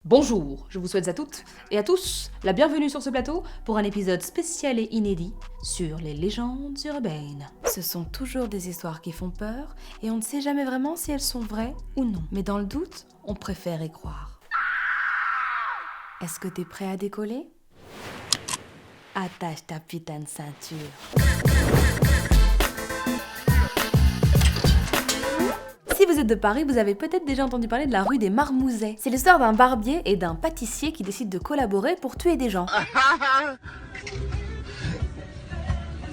Bonjour, je vous souhaite à toutes et à tous la bienvenue sur ce plateau pour un épisode spécial et inédit sur les légendes urbaines. Ce sont toujours des histoires qui font peur et on ne sait jamais vraiment si elles sont vraies ou non. Mais dans le doute, on préfère y croire. Est-ce que t'es prêt à décoller ? Attache ta putain de ceinture. Si vous êtes de Paris, vous avez peut-être déjà entendu parler de la rue des Marmousets. C'est l'histoire d'un barbier et d'un pâtissier qui décident de collaborer pour tuer des gens.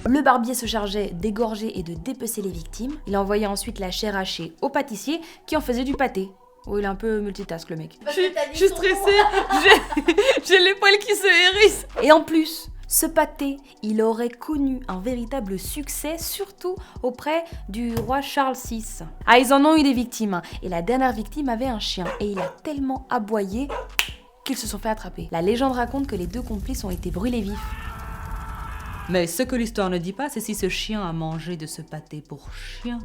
Le barbier se chargeait d'égorger et de dépecer les victimes. Il envoyait ensuite la chair hachée au pâtissier qui en faisait du pâté. Oh, il est un peu multitask le mec. Je suis stressée, j'ai les poils qui se hérissent. Et en plus, ce pâté, il aurait connu un véritable succès, surtout auprès du roi Charles VI. Ah, ils en ont eu des victimes, et la dernière victime avait un chien, et il a tellement aboyé qu'ils se sont fait attraper. La légende raconte que les deux complices ont été brûlés vifs. Mais ce que l'histoire ne dit pas, c'est si ce chien a mangé de ce pâté pour chien.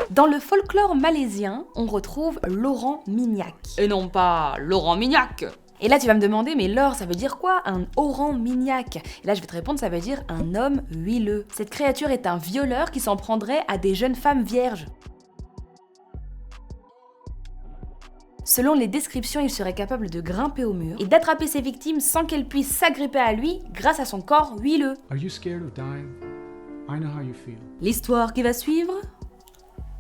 Dans le folklore malaisien, on retrouve Laurent Mignac. Et non pas Laurent Mignac. Et là, tu vas me demander, mais Laure, ça veut dire quoi, un Laurent Mignac ? Et là, je vais te répondre, ça veut dire un homme huileux. Cette créature est un violeur qui s'en prendrait à des jeunes femmes vierges. Selon les descriptions, il serait capable de grimper au mur et d'attraper ses victimes sans qu'elles puissent s'agripper à lui grâce à son corps huileux. Are you scared of dying? I know how you feel. L'histoire qui va suivre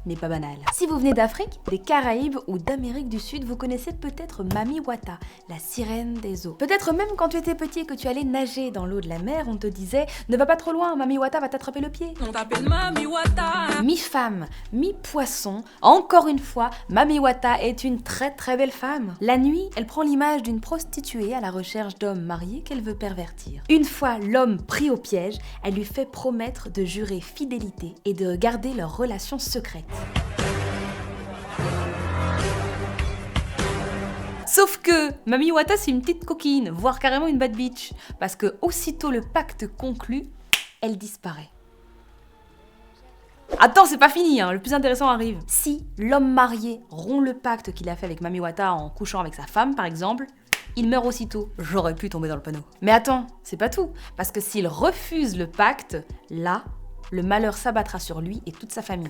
n'est pas banal. Si vous venez d'Afrique, des Caraïbes ou d'Amérique du Sud, vous connaissez peut-être Mami Wata, la sirène des eaux. Peut-être même quand tu étais petit et que tu allais nager dans l'eau de la mer, on te disait « Ne va pas trop loin, Mami Wata va t'attraper le pied ». On t'appelle Mami Wata. Mi-femme, mi-poisson, encore une fois, Mami Wata est une très très belle femme. La nuit, elle prend l'image d'une prostituée à la recherche d'hommes mariés qu'elle veut pervertir. Une fois l'homme pris au piège, elle lui fait promettre de jurer fidélité et de garder leur relation secrète. Sauf que Mami Wata, c'est une petite coquine, voire carrément une bad bitch, parce que aussitôt le pacte conclu, elle disparaît. Attends, c'est pas fini, hein, le plus intéressant arrive. Si l'homme marié rompt le pacte qu'il a fait avec Mami Wata en couchant avec sa femme, par exemple, il meurt aussitôt. J'aurais pu tomber dans le panneau. Mais attends, c'est pas tout, parce que s'il refuse le pacte, là, le malheur s'abattra sur lui et toute sa famille.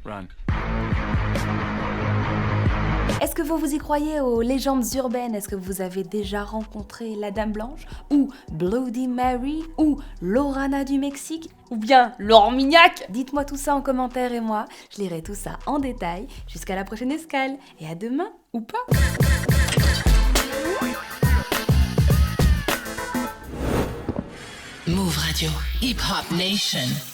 Run. Est-ce que vous y croyez aux légendes urbaines ? Est-ce que vous avez déjà rencontré la Dame Blanche ? Ou Bloody Mary ? Ou Lorana du Mexique ? Ou bien Laurent Mignac ? Dites-moi tout ça en commentaire et moi, je lirai tout ça en détail. Jusqu'à la prochaine escale. Et à demain, ou pas ? Move Radio, Hip Hop Nation.